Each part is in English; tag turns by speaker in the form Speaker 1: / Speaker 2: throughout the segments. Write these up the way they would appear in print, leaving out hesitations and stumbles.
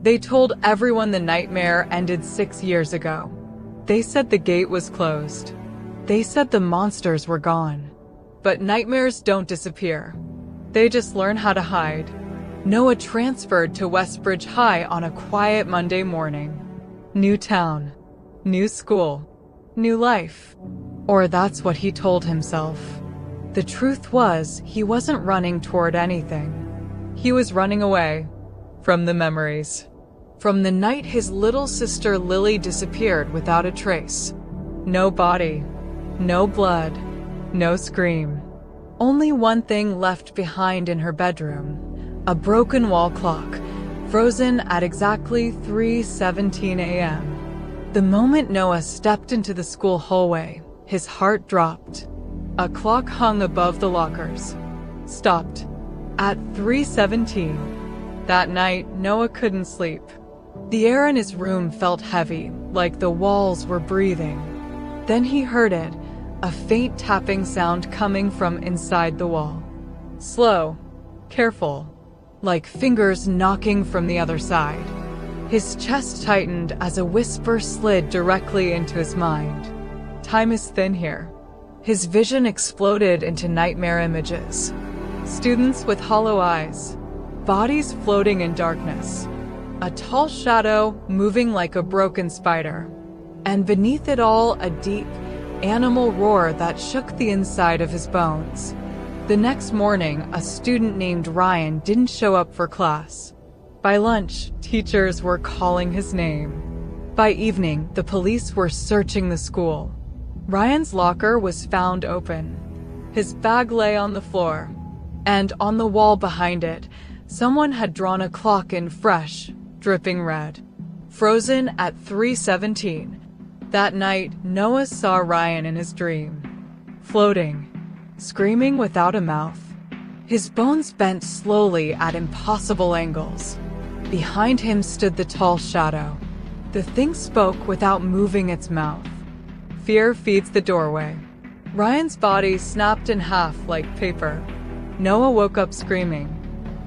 Speaker 1: They told everyone the nightmare ended 6 years ago. They said the gate was closed. They said the monsters were gone. But nightmares don't disappear. They just learn how to hide. Noah transferred to Westbridge High on a quiet Monday morning. New town, new school, new life. Or that's what he told himself. The truth was, he wasn't running toward anything. He was running away from the memories. From the night his little sister Lily disappeared without a trace. No body, no blood, no scream. Only one thing left behind in her bedroom, a broken wall clock, frozen at exactly 3:17 a.m. The moment Noah stepped into the school hallway, his heart dropped. A clock hung above the lockers. Stopped. At 3:17. That night, Noah couldn't sleep. The air in his room felt heavy, like the walls were breathing. Then he heard it, a faint tapping sound coming from inside the wall. Slow, careful, like fingers knocking from the other side. His chest tightened as a whisper slid directly into his mind. Time is thin here. His vision exploded into nightmare images. Students with hollow eyes, bodies floating in darkness, a tall shadow moving like a broken spider, and beneath it all a deep, animal roar that shook the inside of his bones. The next morning, a student named Ryan didn't show up for class. By lunch, teachers were calling his name. By evening, the police were searching the school. Ryan's locker was found open. His bag lay on the floor, and on the wall behind it, someone had drawn a clock in fresh, dripping red. Frozen at 3:17. That night, Noah saw Ryan in his dream, floating, screaming without a mouth. His bones bent slowly at impossible angles. Behind him stood the tall shadow. The thing spoke without moving its mouth. Fear feeds the doorway. Ryan's body snapped in half like paper. Noah woke up screaming.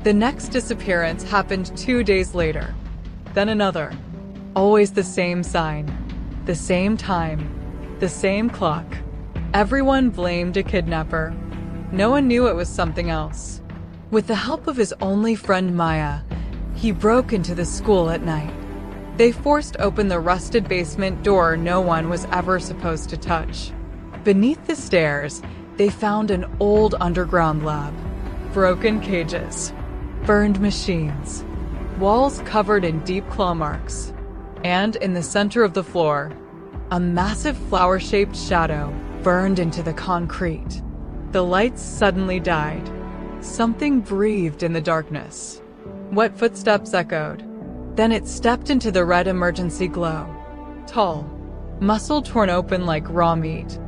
Speaker 1: The next disappearance happened 2 days later. Then another. Always the same sign. The same time, the same clock. Everyone blamed a kidnapper. Noah knew it was something else. With the help of his only friend Maya, he broke into the school at night. They forced open the rusted basement door no one was ever supposed to touch. Beneath the stairs, they found an old underground lab. Broken cages, burned machines, walls covered in deep claw marks. And in the center of the floor, a massive flower-shaped shadow burned into the concrete. The lights suddenly died. Something breathed in the darkness. Wet footsteps echoed. Then it stepped into the red emergency glow. Tall, muscle torn open like raw meat.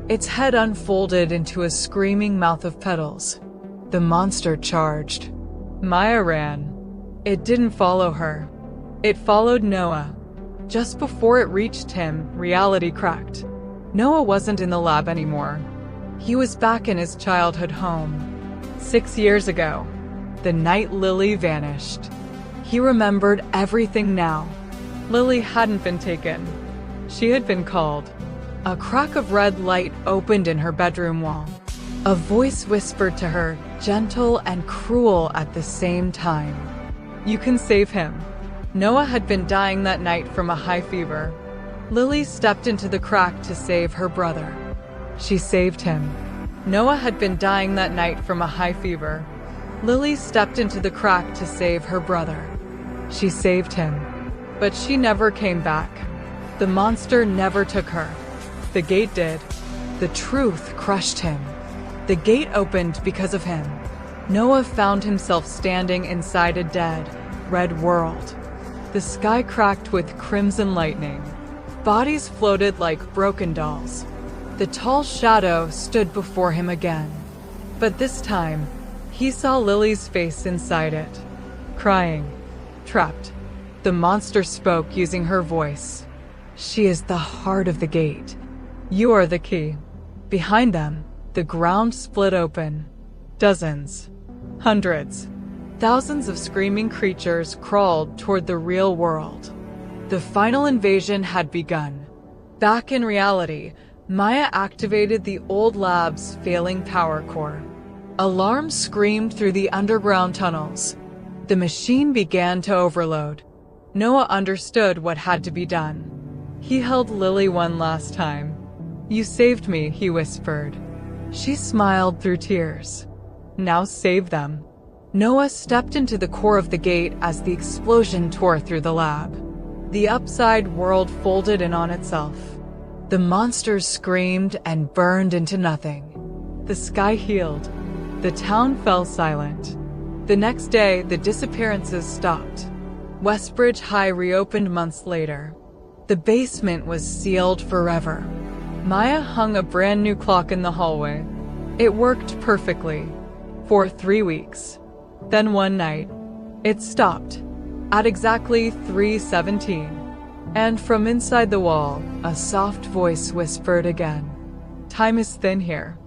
Speaker 1: Its head unfolded into a screaming mouth of petals. The monster charged. Maya ran. It didn't follow her. It followed Noah. Just before it reached him, reality cracked. Noah wasn't in the lab anymore. He was back in his childhood home. 6 years ago, the night Lily vanished. He remembered everything now. Lily hadn't been taken. She had been called. A crack of red light opened in her bedroom wall. A voice whispered to her, gentle and cruel at the same time. You can save him. Noah had been dying that night from a high fever. Lily stepped into the crack to save her brother. She saved him. Noah had been dying that night from a high fever. Lily stepped into the crack to save her brother. She saved him. But she never came back. The monster never took her. The gate did. The truth crushed him. The gate opened because of him. Noah found himself standing inside a dead, red world. The sky cracked with crimson lightning. Bodies floated like broken dolls. The tall shadow stood before him again. But this time, he saw Lily's face inside it. Crying. Trapped. The monster spoke using her voice. She is the heart of the gate. You are the key. Behind them, the ground split open. Dozens. Hundreds. Thousands of screaming creatures crawled toward the real world. The final invasion had begun. Back in reality, Maya activated the old lab's failing power core. Alarms screamed through the underground tunnels. The machine began to overload. Noah understood what had to be done. He held Lily one last time. "You saved me," he whispered. She smiled through tears. "Now save them." Noah stepped into the core of the gate as the explosion tore through the lab. The upside world folded in on itself. The monsters screamed and burned into nothing. The sky healed. The town fell silent. The next day, the disappearances stopped. Westbridge High reopened months later. The basement was sealed forever. Maya hung a brand new clock in the hallway. It worked perfectly for 3 weeks. Then one night, it stopped at exactly 3:17. And from inside the wall, a soft voice whispered again, "Time is thin here.